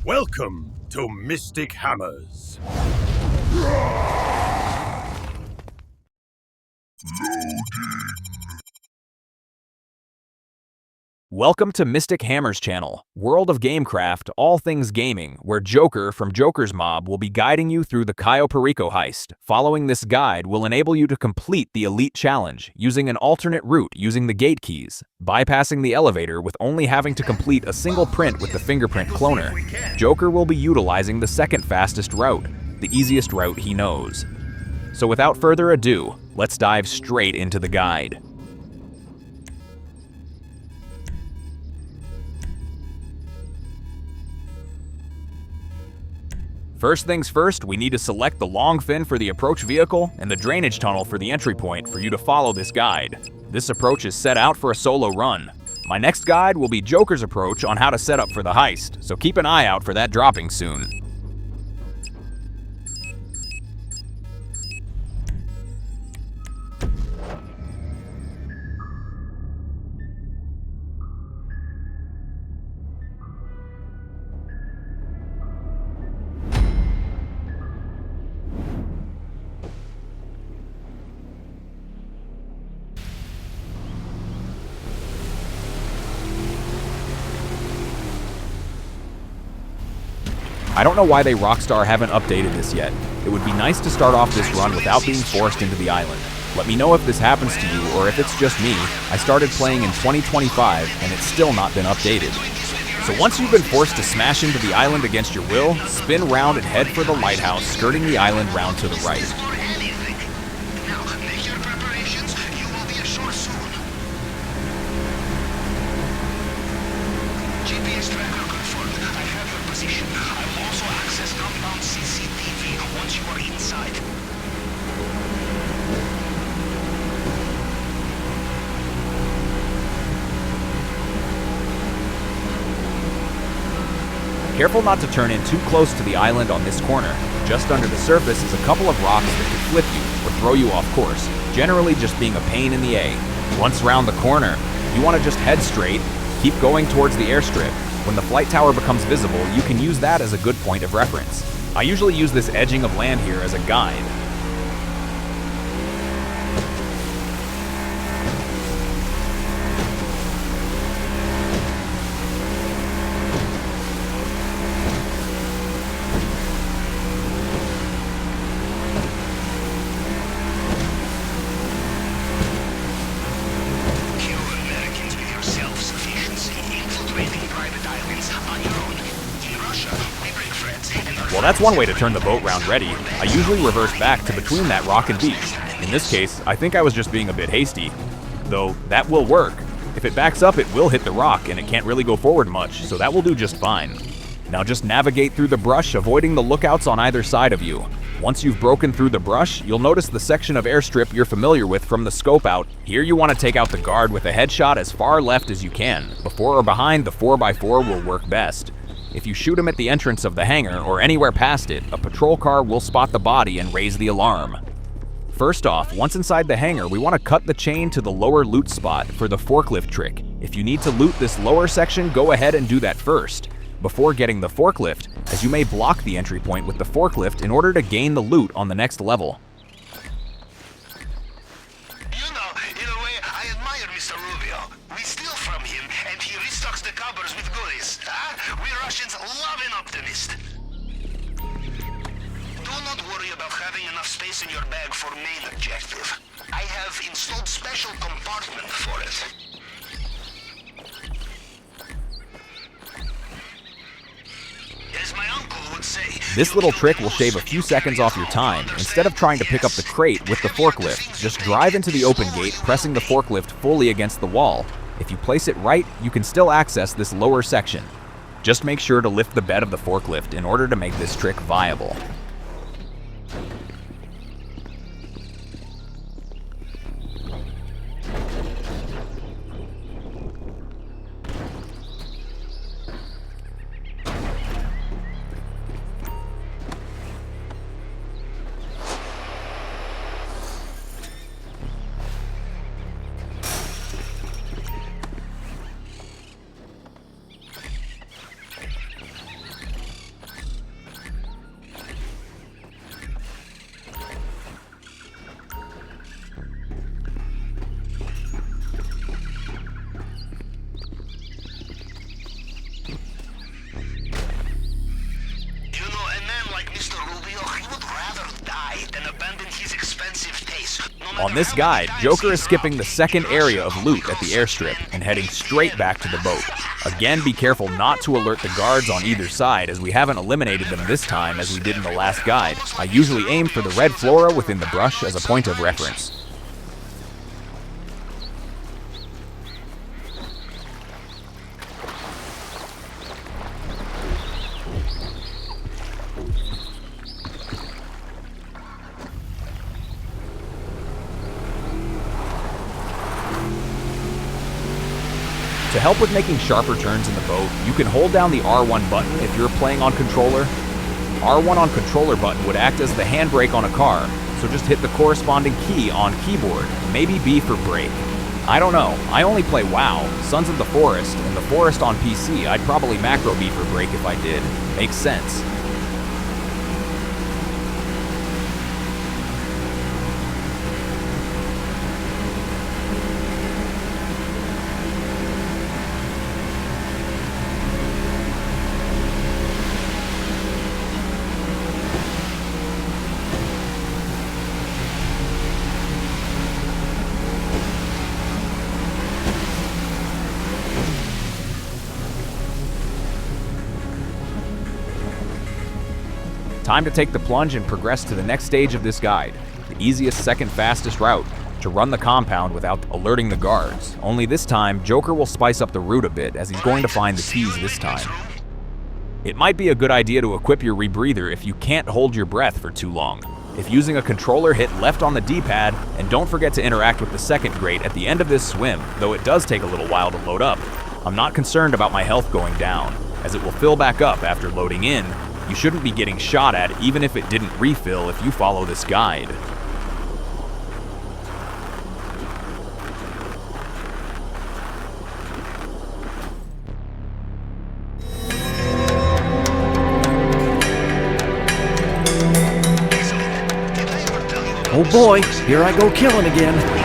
Welcome to Mystic Hammers. Welcome to Mystic Hammers channel, World of Gamecraft, all things gaming, where Joker from Joker's Mob will be guiding you through the Cayo Perico Heist. Following this guide will enable you to complete the Elite Challenge, using an alternate route using the gate keys, bypassing the elevator with only having to complete a single print with the fingerprint cloner. Joker will be utilizing the second fastest route, the easiest route he knows. So without further ado, let's dive straight into the guide. First things first, we need to select the long fin for the approach vehicle and the drainage tunnel for the entry point for you to follow this guide. This approach is set out for a solo run. My next guide will be Joker's approach on how to set up for the heist, so keep an eye out for that dropping soon. I don't know why they Rockstar haven't updated this yet. It would be nice to start off this run without being forced into the island. Let me know if this happens to you or if it's just me. I started playing in 2025 and it's still not been updated. So once you've been forced to smash into the island against your will, spin round and head for the lighthouse, skirting the island round to the right. Careful not to turn in too close to the island on this corner. Just under the surface is a couple of rocks that could flip you or throw you off course, generally just being a pain in the A. Once round the corner, you want to just head straight, keep going towards the airstrip. When the flight tower becomes visible, you can use that as a good point of reference. I usually use this edging of land here as a guide. Well, that's one way to turn the boat round ready. I usually reverse back to between that rock and beach. In this case, I think I was just being a bit hasty. Though, that will work. If it backs up, it will hit the rock, and it can't really go forward much, so that will do just fine. Now just navigate through the brush, avoiding the lookouts on either side of you. Once you've broken through the brush, you'll notice the section of airstrip you're familiar with from the scope out. Here you want to take out the guard with a headshot as far left as you can. Before or behind, the 4x4 will work best. If you shoot him at the entrance of the hangar or anywhere past it, a patrol car will spot the body and raise the alarm. First off, once inside the hangar, we want to cut the chain to the lower loot spot for the forklift trick. If you need to loot this lower section, go ahead and do that first, before getting the forklift, as you may block the entry point with the forklift in order to gain the loot on the next level. You know, in a way, I admire Mr. Rubio. We steal from him, and he restocks the cupboards with goodies. Huh? We Russians love an optimist. Do not worry about having enough space in your bag for main objective. I have installed special compartment for it. As my uncle would say, This little trick will shave a few seconds off your time. Instead of trying to pick up the crate with the forklift, just drive into the open gate, pressing the forklift fully against the wall. If you place it right, you can still access this lower section. Just make sure to lift the bed of the forklift in order to make this trick viable. On this guide, Joker is skipping the second area of loot at the airstrip and heading straight back to the boat. Again, be careful not to alert the guards on either side, as we haven't eliminated them this time as we did in the last guide. I usually aim for the red flora within the brush as a point of reference. To help with making sharper turns in the boat, you can hold down the R1 button if you're playing on controller. R1 on controller button would act as the handbrake on a car, so just hit the corresponding key on keyboard, maybe B for brake. I don't know, I only play WoW, Sons of the Forest, and the Forest on PC, I'd probably macro B for brake if I did. Makes sense. Time to take the plunge and progress to the next stage of this guide, the easiest second fastest route, to run the compound without alerting the guards. Only this time, Joker will spice up the route a bit as he's going to find the keys this time. It might be a good idea to equip your rebreather if you can't hold your breath for too long. If using a controller, hit left on the D-pad, and don't forget to interact with the second grate at the end of this swim, though it does take a little while to load up. I'm not concerned about my health going down, as it will fill back up after loading in. You shouldn't be getting shot at even if it didn't refill if you follow this guide. Oh boy, here I go killing again.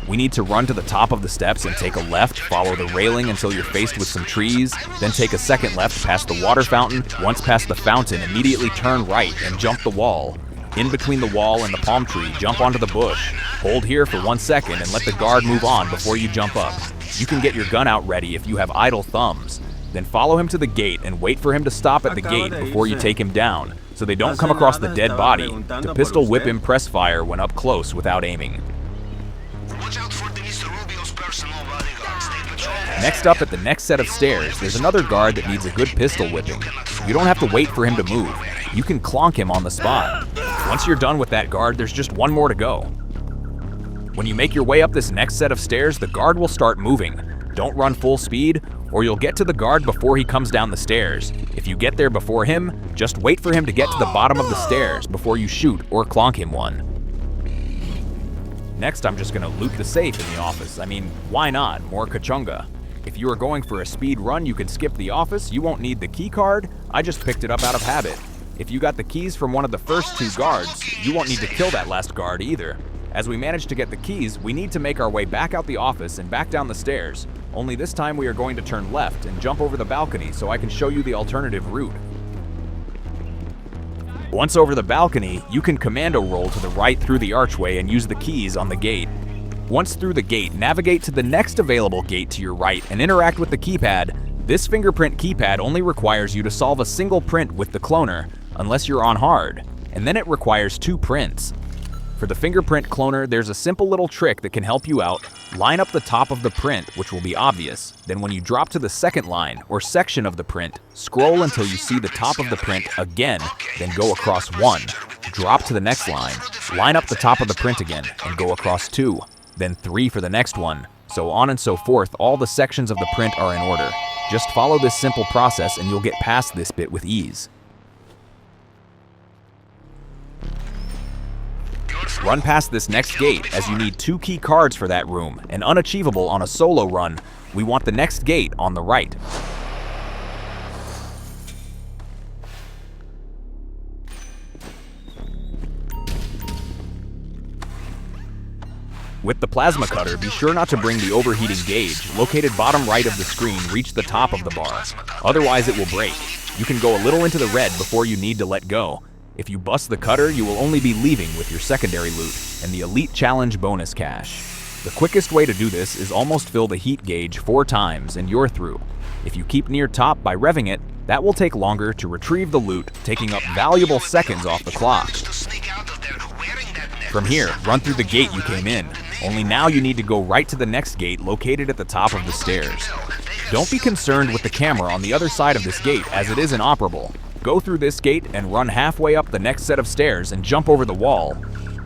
We need to run to the top of the steps and take a left, follow the railing until you're faced with some trees, then take a second left past the water fountain. Once past the fountain, immediately turn right and jump the wall. In between the wall and the palm tree, jump onto the bush. Hold here for 1 second and let the guard move on before you jump up. You can get your gun out ready if you have idle thumbs. Then follow him to the gate and wait for him to stop at the gate before you take him down, so they don't come across the dead body, to pistol whip him press fire when up close without aiming. Next up at the next set of stairs, there's another guard that needs a good pistol whipping. You don't have to wait for him to move. You can clonk him on the spot. Once you're done with that guard, there's just one more to go. When you make your way up this next set of stairs, the guard will start moving. Don't run full speed, or you'll get to the guard before he comes down the stairs. If you get there before him, just wait for him to get to the bottom of the stairs before you shoot or clonk him one. Next, I'm just gonna loot the safe in the office. I mean, why not? More kachunga. If you are going for a speed run, you can skip the office. You won't need the key card. I just picked it up out of habit. If you got the keys from one of the first two guards, you won't need to kill that last guard either. As we manage to get the keys, we need to make our way back out the office and back down the stairs. Only this time we are going to turn left and jump over the balcony so I can show you the alternative route. Once over the balcony, you can commando roll to the right through the archway and use the keys on the gate. Once through the gate, navigate to the next available gate to your right and interact with the keypad. This fingerprint keypad only requires you to solve a single print with the cloner, unless you're on hard, and then it requires 2 prints. For the fingerprint cloner, there's a simple little trick that can help you out. Line up the top of the print, which will be obvious. Then when you drop to the second line, or section of the print, scroll until you see the top of the print again, then go across 1. Drop to the next line, line up the top of the print again, and go across 2. Then 3 for the next one, so on and so forth. All the sections of the print are in order. Just follow this simple process and you'll get past this bit with ease. run past this next gate as you need 2 key cards for that room, and unachievable on a solo run. We want the next gate on the right. With the plasma cutter, be sure not to bring the overheating gauge, located bottom right of the screen, reach the top of the bar. Otherwise it will break. You can go a little into the red before you need to let go. If you bust the cutter, you will only be leaving with your secondary loot and the Elite Challenge bonus cash. The quickest way to do this is almost fill the heat gauge 4 times and you're through. If you keep near top by revving it, that will take longer to retrieve the loot, taking up valuable seconds off the clock. From here, run through the gate you came in. Only now you need to go right to the next gate located at the top of the stairs. Don't be concerned with the camera on the other side of this gate as it is inoperable. Go through this gate and run halfway up the next set of stairs and jump over the wall.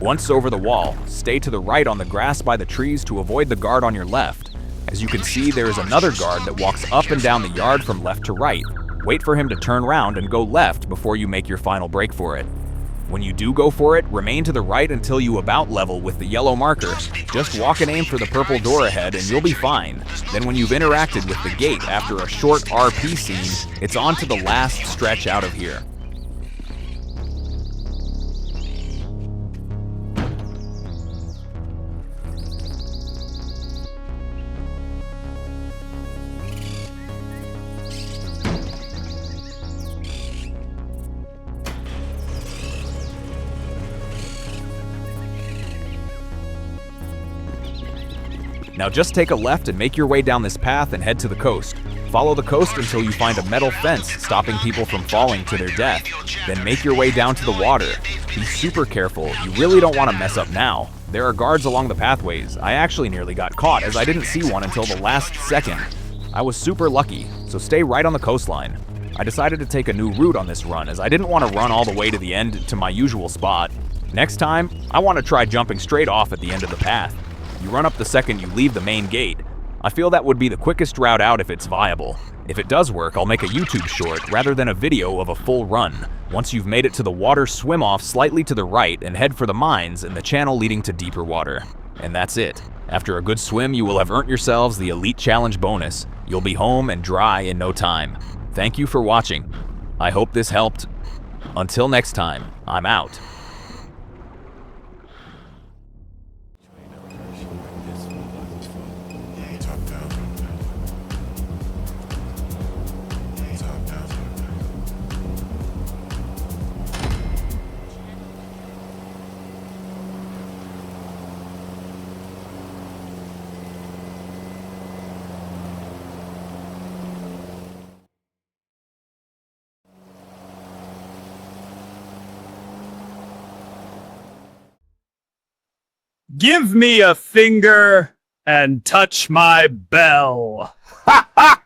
Once over the wall, stay to the right on the grass by the trees to avoid the guard on your left. As you can see, there is another guard that walks up and down the yard from left to right. Wait for him to turn around and go left before you make your final break for it. When you do go for it, remain to the right until you about level with the yellow marker. Just walk and aim for the purple door ahead and you'll be fine. Then when you've interacted with the gate after a short RP scene, it's on to the last stretch out of here. Now just take a left and make your way down this path and head to the coast. Follow the coast until you find a metal fence stopping people from falling to their death. Then make your way down to the water. Be super careful, you really don't want to mess up now. There are guards along the pathways. I actually nearly got caught as I didn't see one until the last second. I was super lucky, so stay right on the coastline. I decided to take a new route on this run as I didn't want to run all the way to the end to my usual spot. Next time, I want to try jumping straight off at the end of the path. You run up the second you leave the main gate. I feel that would be the quickest route out if it's viable. If it does work, I'll make a YouTube short rather than a video of a full run. Once you've made it to the water, swim off slightly to the right and head for the mines and the channel leading to deeper water. And that's it. After a good swim, you will have earned yourselves the Elite Challenge bonus. You'll be home and dry in no time. Thank you for watching. I hope this helped. Until next time, I'm out. Give me a finger and touch my bell. Ha ha!